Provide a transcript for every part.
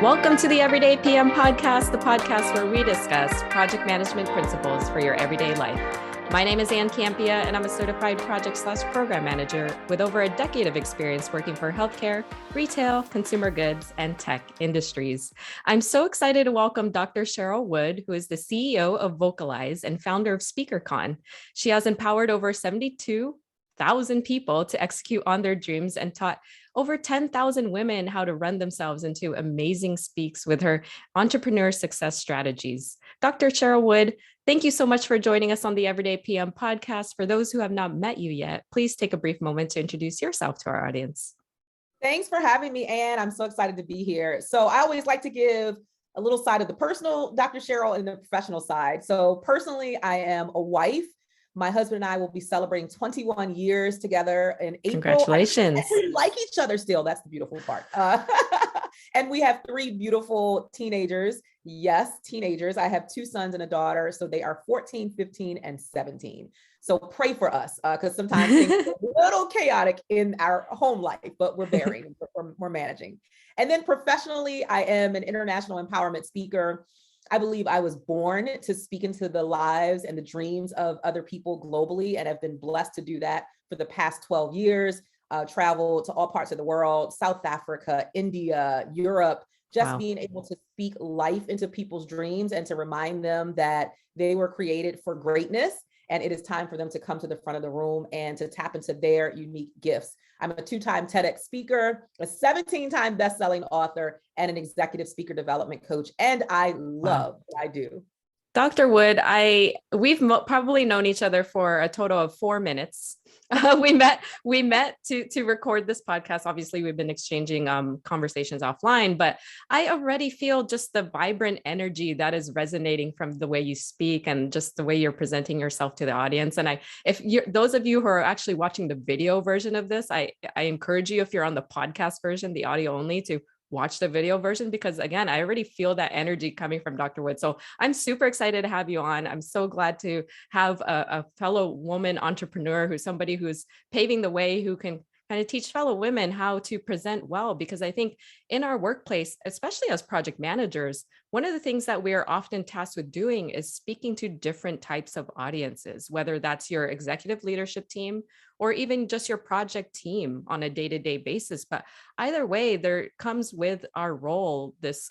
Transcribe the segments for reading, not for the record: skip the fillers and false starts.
Welcome to the Everday PM podcast, the podcast where we discuss project management principles for your everyday life. My name is Campea, and I'm a certified project/program manager with over a decade of experience working for healthcare, retail, consumer goods, and tech industries. I'm so excited to welcome Dr. Cheryl Wood, who is the CEO of Vocalize and founder of SpeakerCon. She has empowered over 72,000 people to execute on their dreams and taught over 10,000 women how to run themselves into amazing speaks with her entrepreneur success strategies. Dr. Cheryl Wood, thank you so much for joining us on the Everday PM podcast. For those who have not met you yet, please take a brief moment to introduce yourself to our audience. Thanks for having me, Anne. I'm so excited to be here. So I always like to give a little side of the personal Dr. Cheryl and the professional side. So personally, I am a wife. My husband and I will be celebrating 21 years together in April. Congratulations. And we like each other still. That's the beautiful part. And we have 3 beautiful teenagers. Yes, teenagers. I have 2 sons and a daughter. So they are 14, 15, and 17. So pray for us because sometimes things are a little chaotic in our home life, but we're bearing, we're managing. And then professionally, I am an international empowerment speaker. I believe I was born to speak into the lives and the dreams of other people globally, and have been blessed to do that for the past 12 years, travel to all parts of the world, South Africa, India, Europe, just being able to speak life into people's dreams and to remind them that they were created for greatness. And it is time for them to come to the front of the room and to tap into their unique gifts. I'm a 2-time TEDx speaker, a 17-time best-selling author, and an executive speaker development coach. And I love what I do. Dr. Wood, we've probably known each other for a total of 4 minutes. We met to record this podcast. Obviously, we've been exchanging conversations offline, but I already feel just the vibrant energy that is resonating from the way you speak and just the way you're presenting yourself to the audience. And those of you who are actually watching the video version of this, I encourage you, if you're on the podcast version, the audio only, to watch the video version, because again, I already feel that energy coming from Dr. Wood. So I'm super excited to have you on. I'm so glad to have a fellow woman entrepreneur, who's somebody who's paving the way, who can kind of teach fellow women how to present well. Because I think in our workplace, especially as project managers, one of the things that we are often tasked with doing is speaking to different types of audiences, whether that's your executive leadership team or even just your project team on a day-to-day basis. But either way, there comes with our role this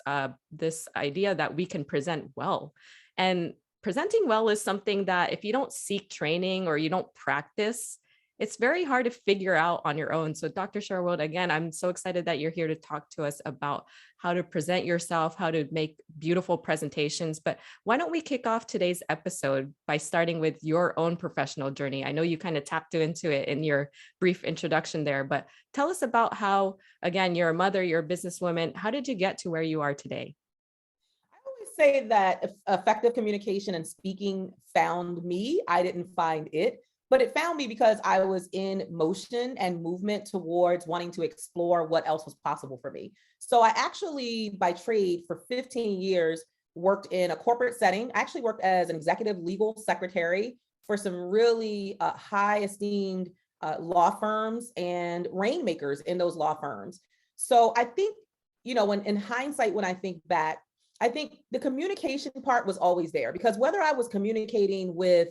idea that we can present well. And presenting well is something that if you don't seek training or you don't practice, it's very hard to figure out on your own. So Dr. Cheryl Wood, again, I'm so excited that you're here to talk to us about how to present yourself, how to make beautiful presentations. But why don't we kick off today's episode by starting with your own professional journey? I know you kind of tapped into it in your brief introduction there, but tell us about how, again, you're a mother, you're a businesswoman. How did you get to where you are today? I always say that effective communication and speaking found me. I didn't find it. But it found me because I was in motion and movement towards wanting to explore what else was possible for me. So I actually, by trade, for 15 years, worked in a corporate setting. I actually worked as an executive legal secretary for some really high esteemed law firms and rainmakers in those law firms. So I think, when in hindsight, when I think back, I think the communication part was always there, because whether I was communicating with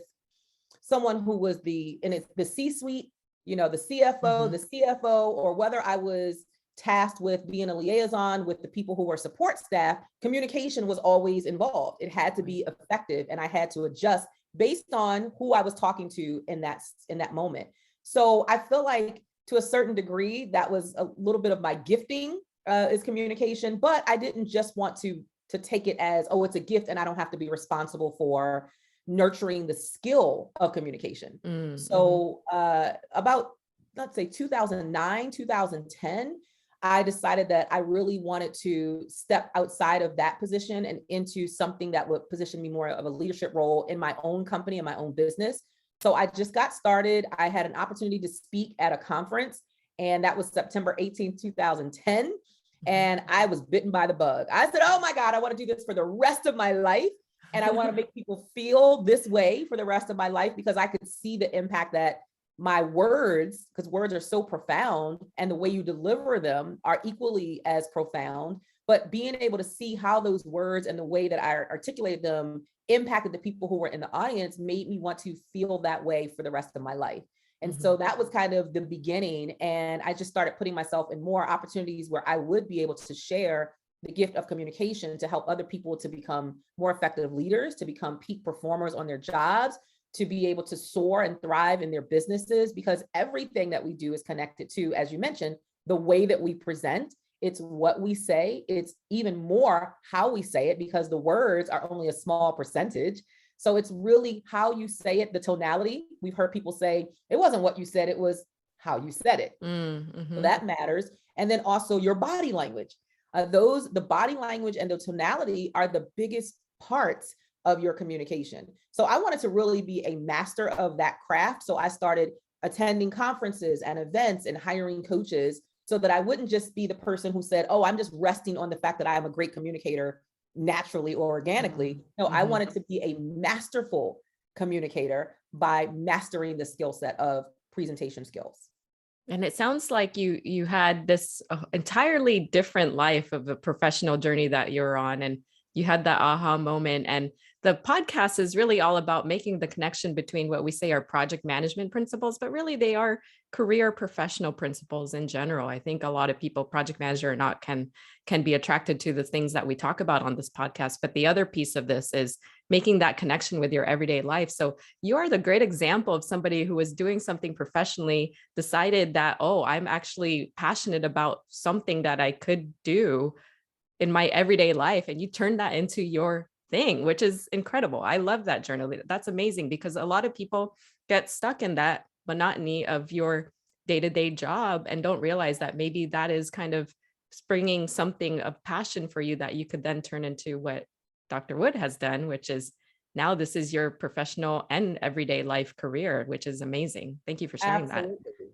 someone who was the C-suite, the CFO, the CFO, or whether I was tasked with being a liaison with the people who were support staff, communication was always involved. It had to be effective, and I had to adjust based on who I was talking to in that moment. So I feel like, to a certain degree, that was a little bit of my gifting, is communication, but I didn't just want to take it as, oh, it's a gift and I don't have to be responsible for nurturing the skill of communication. So about, let's say 2009, 2010, I decided that I really wanted to step outside of that position and into something that would position me more of a leadership role in my own company and my own business. So I just got started. I had an opportunity to speak at a conference, and that was September 18th, 2010. And I was bitten by the bug. I said, oh my God, I want to do this for the rest of my life. And I want to make people feel this way for the rest of my life, because I could see the impact that my words, because words are so profound and the way you deliver them are equally as profound, but being able to see how those words and the way that I articulated them impacted the people who were in the audience made me want to feel that way for the rest of my life. And so that was kind of the beginning. And I just started putting myself in more opportunities where I would be able to share the gift of communication to help other people to become more effective leaders, to become peak performers on their jobs, to be able to soar and thrive in their businesses, because everything that we do is connected to, as you mentioned, the way that we present. It's what we say. It's even more how we say it, because the words are only a small percentage. So it's really how you say it, the tonality. We've heard people say, it wasn't what you said, it was how you said it. So that matters. And then also your body language. The body language and the tonality are the biggest parts of your communication. So I wanted to really be a master of that craft. So I started attending conferences and events and hiring coaches so that I wouldn't just be the person who said, oh, I'm just resting on the fact that I am a great communicator naturally or organically. No, I wanted to be a masterful communicator by mastering the skill set of presentation skills. And it sounds like you had this entirely different life of a professional journey that you're on, and you had that aha moment. And the podcast is really all about making the connection between what we say are project management principles, but really they are career professional principles in general. I think a lot of people, project manager or not, can be attracted to the things that we talk about on this podcast. But the other piece of this is making that connection with your everyday life. So you are the great example of somebody who was doing something professionally, decided that, oh, I'm actually passionate about something that I could do in my everyday life. And you turned that into your thing, which is incredible. I love that journey. That's amazing, because a lot of people get stuck in that monotony of your day-to-day job and don't realize that maybe that is kind of springing something of passion for you that you could then turn into what Dr. Wood has done, which is now this is your professional and everyday life career, which is amazing. Thank you for sharing that.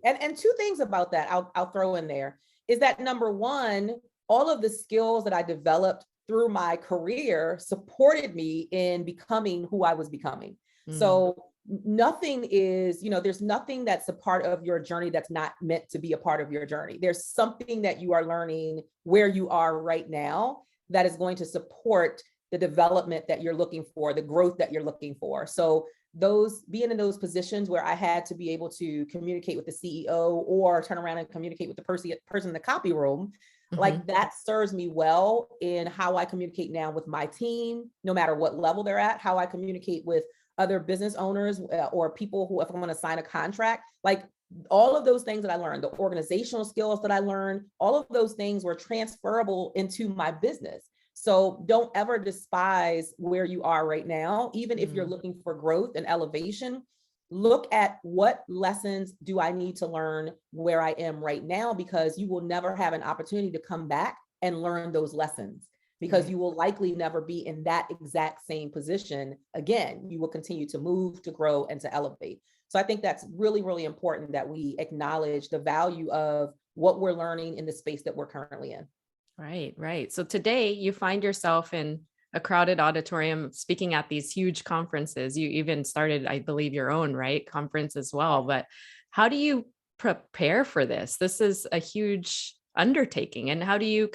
And two things about that I'll throw in there is that, number one, all of the skills that I developed through my career supported me in becoming who I was becoming. So nothing is, there's nothing that's a part of your journey that's not meant to be a part of your journey. There's something that you are learning where you are right now that is going to support the development that you're looking for, the growth that you're looking for. So being in those positions where I had to be able to communicate with the CEO or turn around and communicate with the person in the copy room, like that serves me well in how I communicate now with my team, no matter what level they're at, how I communicate with other business owners or people who, if I'm going to sign a contract, like all of those things that I learned, the organizational skills that I learned, all of those things were transferable into my business. So don't ever despise where you are right now, even if you're looking for growth and elevation. Look at what lessons do I need to learn where I am right now, because you will never have an opportunity to come back and learn those lessons, because you will likely never be in that exact same position again. You will continue to move, to grow, and to elevate. So I think that's really, really important that we acknowledge the value of what we're learning in the space that we're currently in. Right, right. So today you find yourself in a crowded auditorium speaking at these huge conferences. You even started, I believe, your own, right, conference as well. But how do you prepare for this? This is a huge undertaking. And how do you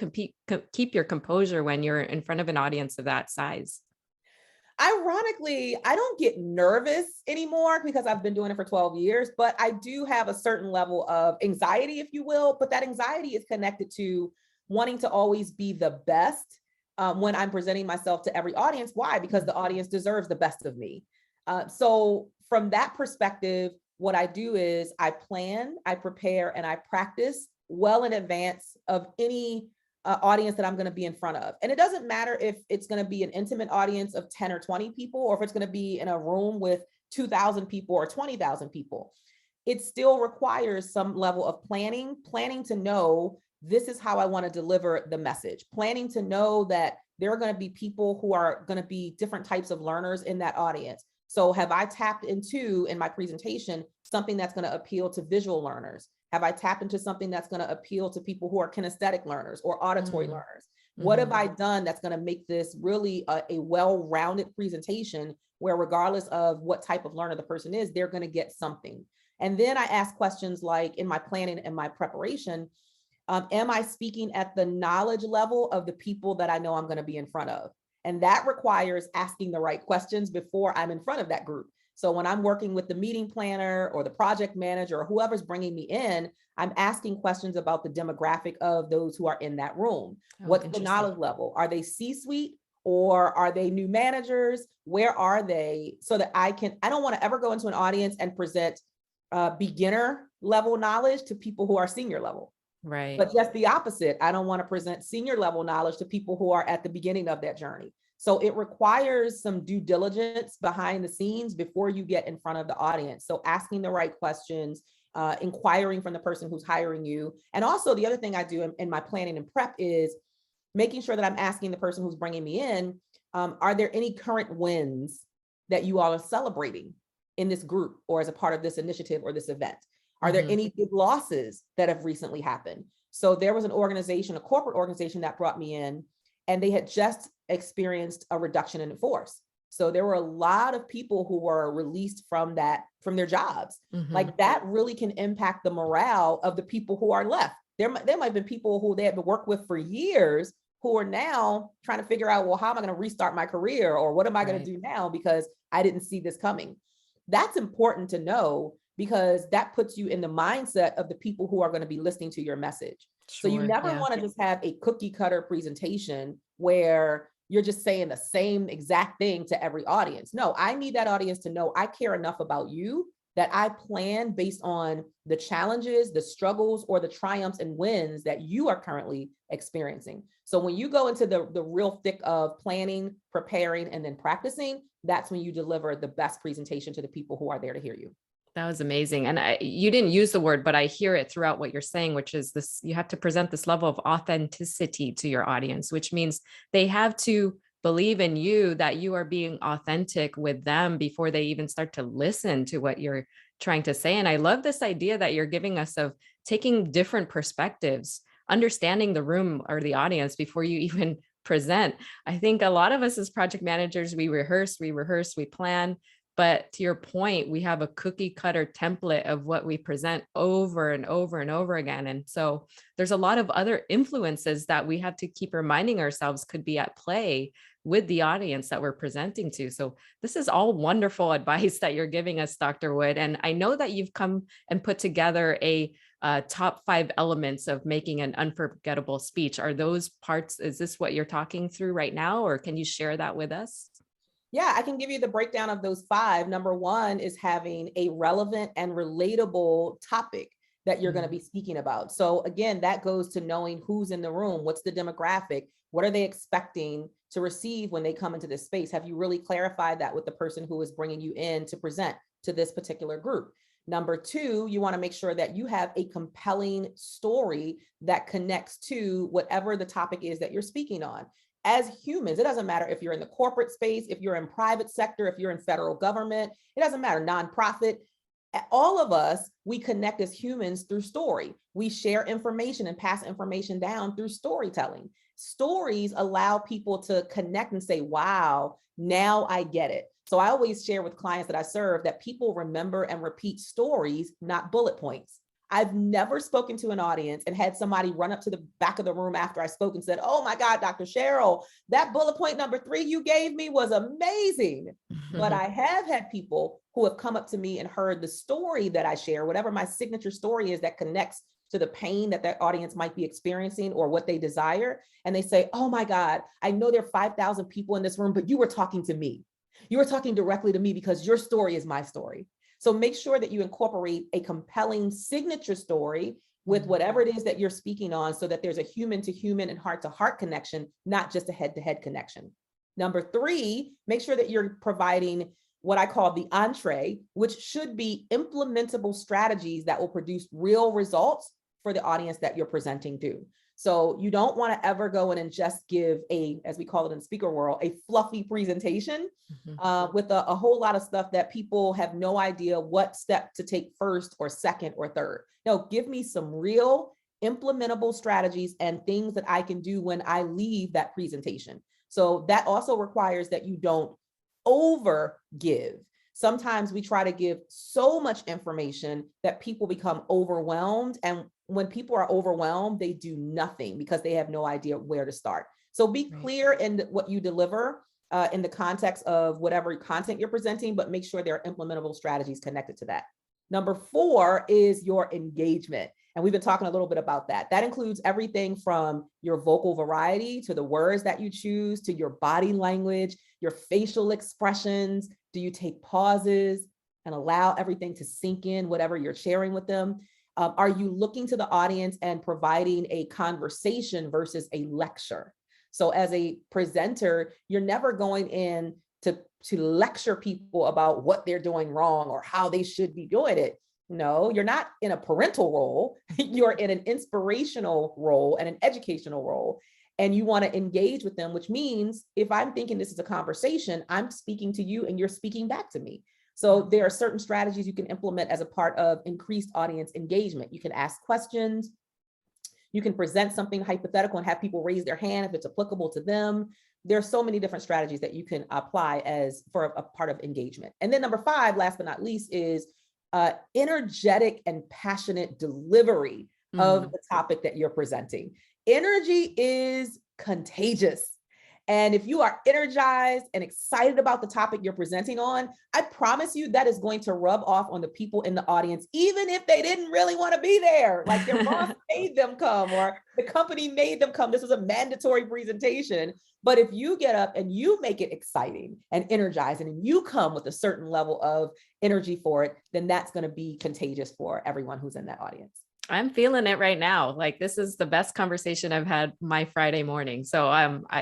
keep your composure when you're in front of an audience of that size? Ironically, I don't get nervous anymore because I've been doing it for 12 years, but I do have a certain level of anxiety, if you will. But that anxiety is connected to wanting to always be the best when I'm presenting myself to every audience. Why? Because the audience deserves the best of me. So from that perspective, what I do is I plan, I prepare, and I practice well in advance of any audience that I'm going to be in front of. And it doesn't matter if it's going to be an intimate audience of 10 or 20 people, or if it's going to be in a room with 2,000 people or 20,000 people. It still requires some level of planning to know this is how I want to deliver the message, planning to know that there are going to be people who are going to be different types of learners in that audience. So have I tapped into, in my presentation, something that's going to appeal to visual learners? Have I tapped into something that's going to appeal to people who are kinesthetic learners or auditory learners? What have I done that's going to make this really a well-rounded presentation where, regardless of what type of learner the person is, they're going to get something? And then I ask questions like, in my planning and my preparation, Am I speaking at the knowledge level of the people that I know I'm going to be in front of? And that requires asking the right questions before I'm in front of that group. So when I'm working with the meeting planner or the project manager or whoever's bringing me in, I'm asking questions about the demographic of those who are in that room. Oh, What's the knowledge level? Are they C-suite or are they new managers? Where are they? So that I don't want to ever go into an audience and present beginner level knowledge to people who are senior level. Right. But just the opposite. I don't want to present senior level knowledge to people who are at the beginning of that journey. So it requires some due diligence behind the scenes before you get in front of the audience. So asking the right questions, inquiring from the person who's hiring you. And also the other thing I do in my planning and prep is making sure that I'm asking the person who's bringing me in, are there any current wins that you all are celebrating in this group or as a part of this initiative or this event? Are there any big losses that have recently happened? So there was an organization, a corporate organization that brought me in, and they had just experienced a reduction in force. So there were a lot of people who were released from their jobs. Like that really can impact the morale of the people who are left. There might have been people who they had worked with for years who are now trying to figure out, well, how am I going to restart my career? Or what am I going to do now? Because I didn't see this coming. That's important to know because that puts you in the mindset of the people who are going to be listening to your message. So you never want to just have a cookie cutter presentation where you're just saying the same exact thing to every audience. No, I need that audience to know I care enough about you that I plan based on the challenges, the struggles, or the triumphs and wins that you are currently experiencing. So when you go into the real thick of planning, preparing, and then practicing, that's when you deliver the best presentation to the people who are there to hear you. That was amazing. And you didn't use the word, but I hear it throughout what you're saying, which is this, you have to present this level of authenticity to your audience, which means they have to believe in you, that you are being authentic with them before they even start to listen to what you're trying to say. And I love this idea that you're giving us of taking different perspectives, understanding the room or the audience before you even present. I think a lot of us as project managers, we rehearse, we plan. But to your point, we have a cookie cutter template of what we present over and over and over again. And so there's a lot of other influences that we have to keep reminding ourselves could be at play with the audience that we're presenting to. So this is all wonderful advice that you're giving us, Dr. Wood. And I know that you've come and put together a top 5 elements of making an unforgettable speech. Are those parts, is this what you're talking through right now, or can you share that with us? Yeah, I can give you the breakdown of those 5. Number 1 is having a relevant and relatable topic that you're going to be speaking about. So again, that goes to knowing who's in the room, what's the demographic, what are they expecting to receive when they come into this space? Have you really clarified that with the person who is bringing you in to present to this particular group? Number 2, you want to make sure that you have a compelling story that connects to whatever the topic is that you're speaking on. As humans, it doesn't matter if you're in the corporate space, if you're in private sector, if you're in federal government, it doesn't matter, nonprofit. All of us, we connect as humans through story. We share information and pass information down through storytelling. Stories allow people to connect and say, wow, now I get it. So I always share with clients that I serve that people remember and repeat stories, not bullet points. I've never spoken to an audience and had somebody run up to the back of the room after I spoke and said, oh my God, Dr. Cheryl, that bullet point number 3 you gave me was amazing. But I have had people who have come up to me and heard the story that I share, whatever my signature story is that connects to the pain that that audience might be experiencing or what they desire. And they say, oh my God, I know there are 5,000 people in this room, but you were talking to me. You were talking directly to me because your story is my story. So make sure that you incorporate a compelling signature story with whatever it is that you're speaking on so that there's a human to human and heart to heart connection, not just a head to head connection. Number 3, make sure that you're providing what I call the entree, which should be implementable strategies that will produce real results for the audience that you're presenting to. So you don't want to ever go in and just give a, as we call it in speaker world, a fluffy presentation with a whole lot of stuff that people have no idea what step to take first or second or third. No, give me some real implementable strategies and things that I can do when I leave that presentation. So that also requires that you don't over give. Sometimes we try to give so much information that people become overwhelmed and when people are overwhelmed, they do nothing because they have no idea where to start. So be clear in what you deliver in the context of whatever content you're presenting, but make sure there are implementable strategies connected to that. Number 4 is your engagement. And we've been talking a little bit about that. That includes everything from your vocal variety to the words that you choose, to your body language, your facial expressions. Do you take pauses and allow everything to sink in, whatever you're sharing with them? Are you looking to the audience and providing a conversation versus a lecture? So as a presenter, you're never going in to lecture people about what they're doing wrong or how they should be doing it. No, you're not in a parental role. You're in an inspirational role and an educational role. And you want to engage with them, which means if I'm thinking this is a conversation, I'm speaking to you and you're speaking back to me. So there are certain strategies you can implement as a part of increased audience engagement. You can ask questions. You can present something hypothetical and have people raise their hand if it's applicable to them. There are so many different strategies that you can apply as for a part of engagement. And then number 5, last but not least, is energetic and passionate delivery of the topic that you're presenting. Energy is contagious. And if you are energized and excited about the topic you're presenting on, I promise you that is going to rub off on the people in the audience, even if they didn't really want to be there, like their boss made them come or the company made them come. This was a mandatory presentation. But if you get up and you make it exciting and energizing and you come with a certain level of energy for it, then that's going to be contagious for everyone who's in that audience. I'm feeling it right now. Like this is the best conversation I've had my Friday morning. So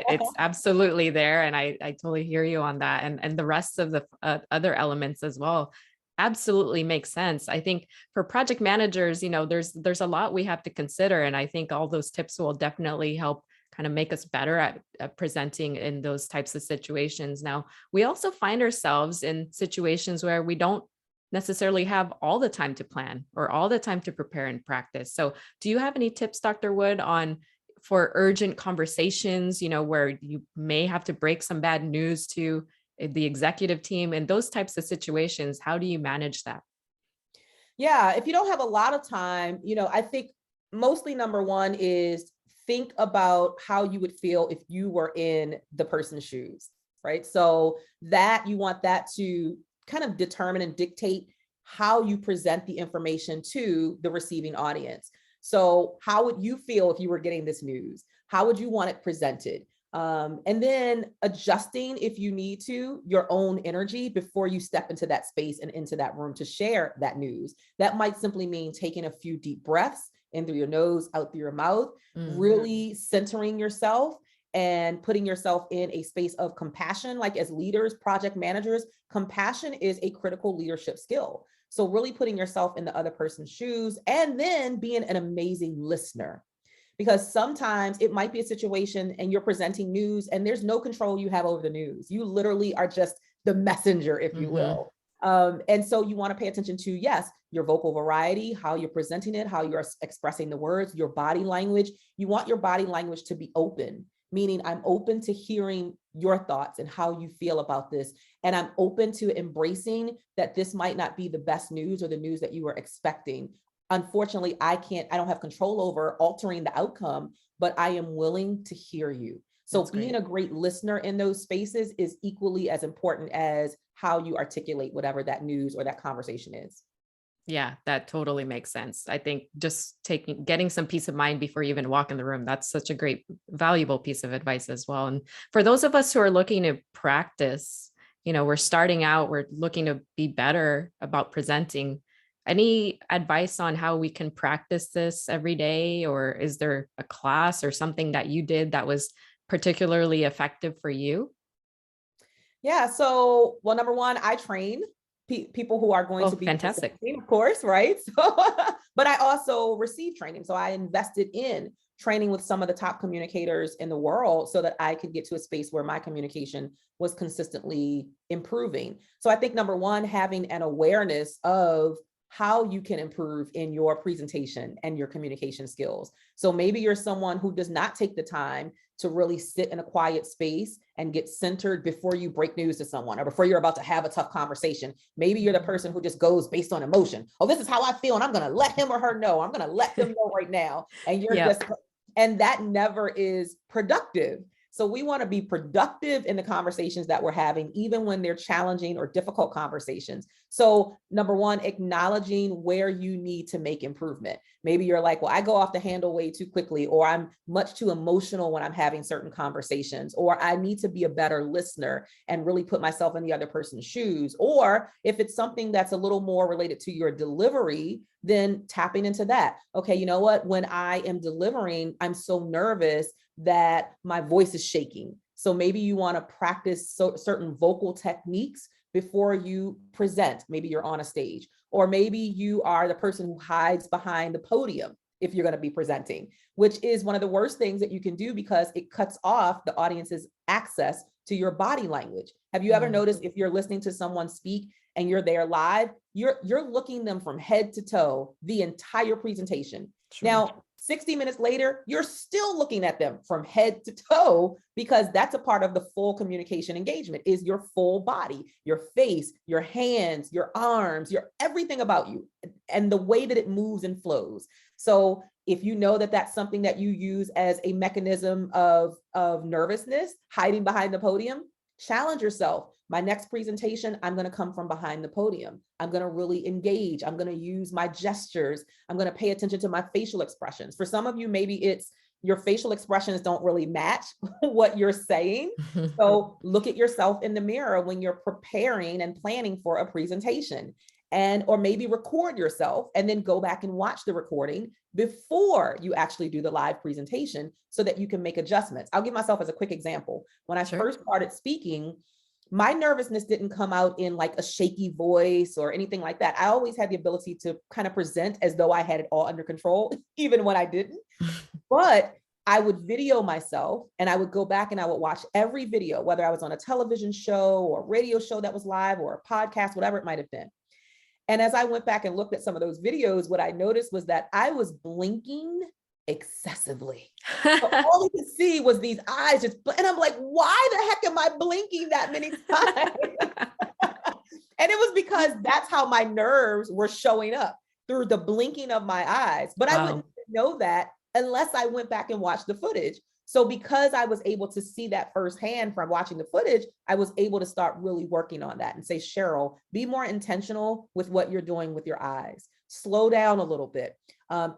it's absolutely there. And I totally hear you on that. And the rest of the other elements as well absolutely makes sense. I think for project managers, there's a lot we have to consider. And I think all those tips will definitely help kind of make us better at presenting in those types of situations. Now, we also find ourselves in situations where we don't necessarily have all the time to plan or all the time to prepare and practice. So do you have any tips, Dr. Wood, for urgent conversations, where you may have to break some bad news to the executive team and those types of situations? How do you manage that? Yeah, if you don't have a lot of time, I think mostly number 1 is think about how you would feel if you were in the person's shoes, right? So that you want that to kind of determine and dictate how you present the information to the receiving audience. So how would you feel if you were getting this news? How would you want it presented? And then adjusting, if you need to, your own energy before you step into that space and into that room to share that news. That might simply mean taking a few deep breaths in through your nose, out through your mouth, really centering yourself and putting yourself in a space of compassion. Like as leaders, project managers, compassion is a critical leadership skill. So really putting yourself in the other person's shoes and then being an amazing listener. Because sometimes it might be a situation and you're presenting news and there's no control you have over the news. You literally are just the messenger, if you will. And so you want to pay attention to, yes, your vocal variety, how you're presenting it, how you're expressing the words, your body language. You want your body language to be open, meaning I'm open to hearing your thoughts and how you feel about this. And I'm open to embracing that this might not be the best news or the news that you were expecting. Unfortunately, I don't have control over altering the outcome, but I am willing to hear you. So That's being great. A great listener in those spaces is equally as important as how you articulate whatever that news or that conversation is. Yeah, that totally makes sense. I think just getting some peace of mind before you even walk in the room, that's such a great, valuable piece of advice as well. And for those of us who are looking to practice, we're starting out, we're looking to be better about presenting. Any advice on how we can practice this every day? Or is there a class or something that you did that was particularly effective for you? Yeah. So, well, number 1, I train people who are going to be fantastic, of course, right? So, but I also receive training. So I invested in training with some of the top communicators in the world so that I could get to a space where my communication was consistently improving. So I think number 1, having an awareness of how you can improve in your presentation and your communication skills. So maybe you're someone who does not take the time to really sit in a quiet space and get centered before you break news to someone or before you're about to have a tough conversation. Maybe you're the person who just goes based on emotion. Oh, this is how I feel, and I'm going to let him or her know. I'm going to let them know right now. And you're just, and that never is productive. So we want to be productive in the conversations that we're having, even when they're challenging or difficult conversations. So number one, acknowledging where you need to make improvement. Maybe you're like, well, I go off the handle way too quickly, or I'm much too emotional when I'm having certain conversations, or I need to be a better listener and really put myself in the other person's shoes. Or if it's something that's a little more related to your delivery, then tapping into that. Okay, you know what? When I am delivering, I'm so nervous that my voice is shaking. So maybe you want to practice certain vocal techniques before you present. Maybe you're on a stage, or maybe you are the person who hides behind the podium if you're going to be presenting, which is one of the worst things that you can do because it cuts off the audience's access to your body language. Have you ever noticed if you're listening to someone speak and you're there live, you're looking them from head to toe the entire presentation. Sure. Now, 60 minutes later, you're still looking at them from head to toe because that's a part of the full communication engagement is your full body, your face, your hands, your arms, your everything about you and the way that it moves and flows. So if you know that that's something that you use as a mechanism of nervousness, hiding behind the podium, challenge yourself. My next presentation, I'm going to come from behind the podium. I'm going to really engage. I'm going to use my gestures. I'm going to pay attention to my facial expressions. For some of you, maybe it's your facial expressions don't really match what you're saying. So look at yourself in the mirror when you're preparing and planning for a presentation. Or maybe record yourself and then go back and watch the recording before you actually do the live presentation so that you can make adjustments. I'll give myself as a quick example. When I first started speaking, my nervousness didn't come out in like a shaky voice or anything like that. I always had the ability to kind of present as though I had it all under control, even when I didn't. But I would video myself and I would go back and I would watch every video, whether I was on a television show or a radio show that was live or a podcast, whatever it might have been. And as I went back and looked at some of those videos, what I noticed was that I was blinking excessively. So all you could see was these eyes just, and I'm like, why the heck am I blinking that many times? And it was because that's how my nerves were showing up through the blinking of my eyes. But I wouldn't know that unless I went back and watched the footage. So because I was able to see that firsthand from watching the footage, I was able to start really working on that and say, Cheryl, be more intentional with what you're doing with your eyes. Slow down a little bit.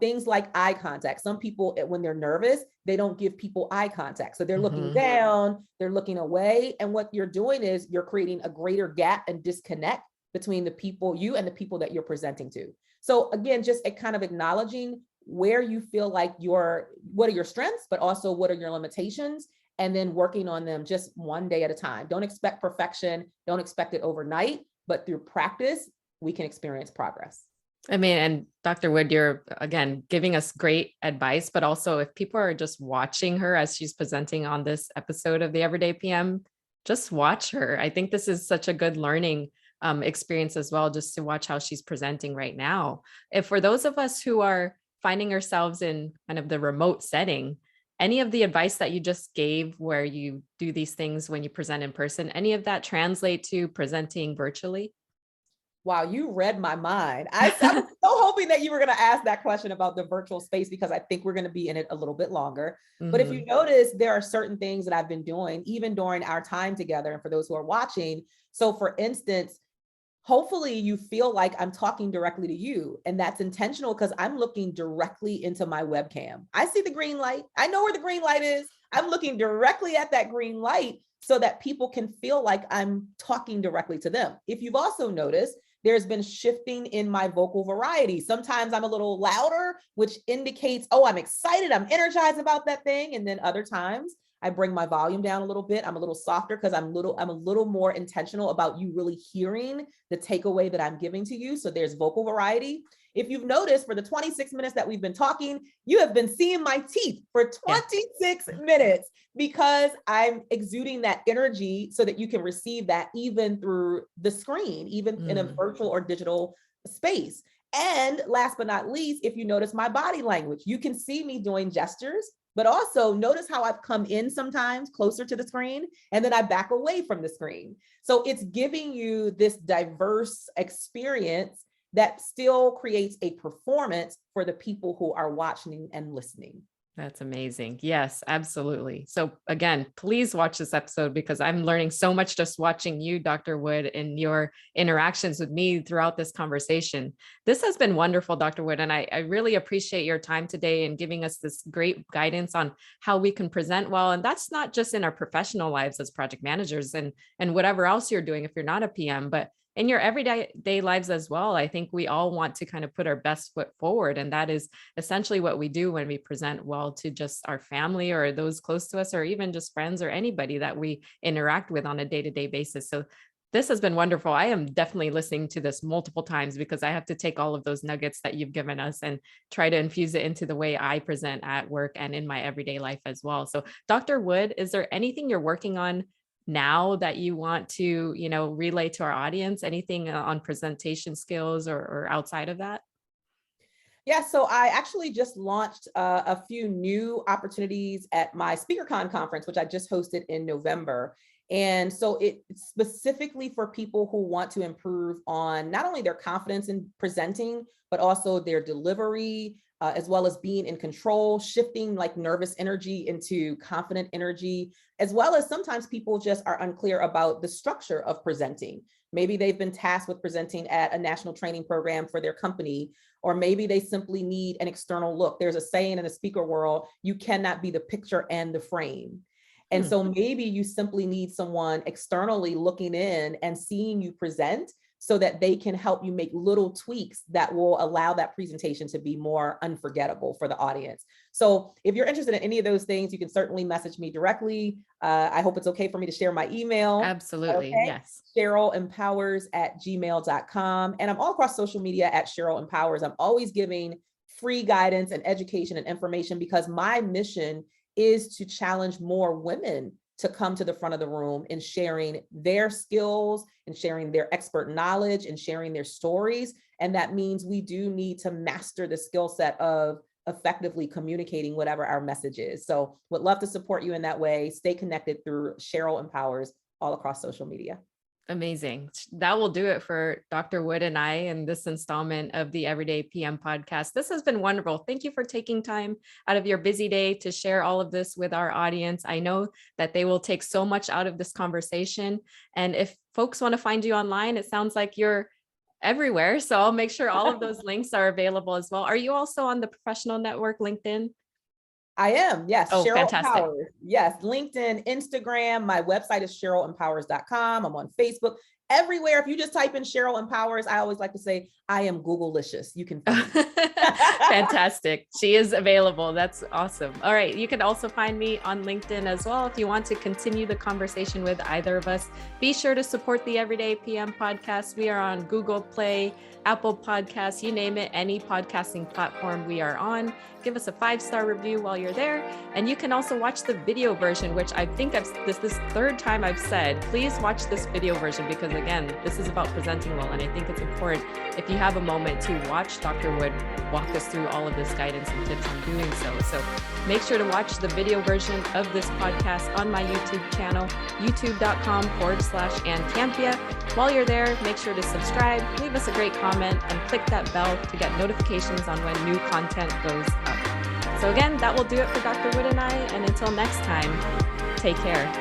Things like eye contact. Some people, when they're nervous, they don't give people eye contact. So they're looking down, they're looking away. And what you're doing is you're creating a greater gap and disconnect between the people, you and the people that you're presenting to. So again, just a kind of acknowledging where you feel like what are your strengths, but also what are your limitations, and then working on them just one day at a time. Don't expect perfection. Don't expect it overnight, but through practice, we can experience progress. I mean, and Dr. Wood, you're again giving us great advice, but also if people are just watching her as she's presenting on this episode of the Everday PM, just watch her. I think this is such a good learning experience as well, just to watch how she's presenting right now. If for those of us who are finding ourselves in kind of the remote setting, any of the advice that you just gave where you do these things when you present in person, any of that translate to presenting virtually? Wow, you read my mind. I was so hoping that you were going to ask that question about the virtual space because I think we're going to be in it a little bit longer. But if you notice, there are certain things that I've been doing even during our time together. And for those who are watching, so for instance, hopefully you feel like I'm talking directly to you, and that's intentional because I'm looking directly into my webcam. I see the green light. I know where the green light is. I'm looking directly at that green light so that people can feel like I'm talking directly to them. If you've also noticed, there's been shifting in my vocal variety. Sometimes I'm a little louder, which indicates, oh, I'm excited, I'm energized about that thing. And then other times I bring my volume down a little bit. I'm a little softer because I'm a little more intentional about you really hearing the takeaway that I'm giving to you. So there's vocal variety. If you've noticed, for the 26 minutes that we've been talking, you have been seeing my teeth for 26 minutes because I'm exuding that energy so that you can receive that even through the screen, even in a virtual or digital space. And last but not least, if you notice my body language, you can see me doing gestures, but also notice how I've come in sometimes closer to the screen and then I back away from the screen. So it's giving you this diverse experience that still creates a performance for the people who are watching and listening. That's amazing. Yes, absolutely. So again, please watch this episode because I'm learning so much just watching you, Dr. Wood, and your interactions with me throughout this conversation. This has been wonderful, Dr. Wood, and I really appreciate your time today and giving us this great guidance on how we can present well. And that's not just in our professional lives as project managers and whatever else you're doing if you're not a PM, but in your everyday lives as well. I think we all want to kind of put our best foot forward. And that is essentially what we do when we present well to just our family or those close to us, or even just friends or anybody that we interact with on a day-to-day basis. So this has been wonderful. I am definitely listening to this multiple times because I have to take all of those nuggets that you've given us and try to infuse it into the way I present at work and in my everyday life as well. So Dr. Wood, is there anything you're working on now that you want to, relay to our audience? Anything on presentation skills or outside of that? Yeah, so I actually just launched a few new opportunities at my SpeakerCon conference, which I just hosted in November. And so it's specifically for people who want to improve on not only their confidence in presenting, but also their delivery, as well as being in control, shifting like nervous energy into confident energy, as well as sometimes people just are unclear about the structure of presenting. Maybe they've been tasked with presenting at a national training program for their company, or maybe they simply need an external look. There's a saying in the speaker world, you cannot be the picture and the frame. And so maybe you simply need someone externally looking in and seeing you present so that they can help you make little tweaks that will allow that presentation to be more unforgettable for the audience. So if you're interested in any of those things, you can certainly message me directly. I hope it's okay for me to share my email. Absolutely. Okay. Yes. CherylEmpowers@gmail.com. And I'm all across social media at Cheryl Empowers. I'm always giving free guidance and education and information because my mission is to challenge more women to come to the front of the room and sharing their skills and sharing their expert knowledge and sharing their stories. And that means we do need to master the skill set of effectively communicating whatever our message is. So would love to support you in that way. Stay connected through Cheryl Empowers all across social media. Amazing. That will do it for Dr. Wood and I in this installment of the Everyday PM podcast. This has been wonderful. Thank you for taking time out of your busy day to share all of this with our audience. I know that they will take so much out of this conversation. And if folks want to find you online, it sounds like you're everywhere. So I'll make sure all of those links are available as well. Are you also on the professional network, LinkedIn? I am. Yes. Oh, Cheryl fantastic. Empowers. Yes. LinkedIn, Instagram. My website is CherylEmpowers.com. I'm on Facebook. Everywhere. If you just type in Cheryl Empowers, I always like to say, I am Googleicious. You can find me. Fantastic. She is available. That's awesome. All right. You can also find me on LinkedIn as well. If you want to continue the conversation with either of us, be sure to support the Everyday PM podcast. We are on Google Play, Apple Podcasts, you name it, any podcasting platform we are on. Give us a 5-star review while you're there. And you can also watch the video version, which I think this third time I've said, please watch this video version because again, this is about presenting well. And I think it's important if you have a moment to watch Dr. Wood walk us through all of this guidance and tips on doing so. So make sure to watch the video version of this podcast on my YouTube channel, youtube.com/and Campea. While you're there, make sure to subscribe, leave us a great comment, and click that bell to get notifications on when new content goes up. So again, that will do it for Dr. Wood and I. And until next time, take care.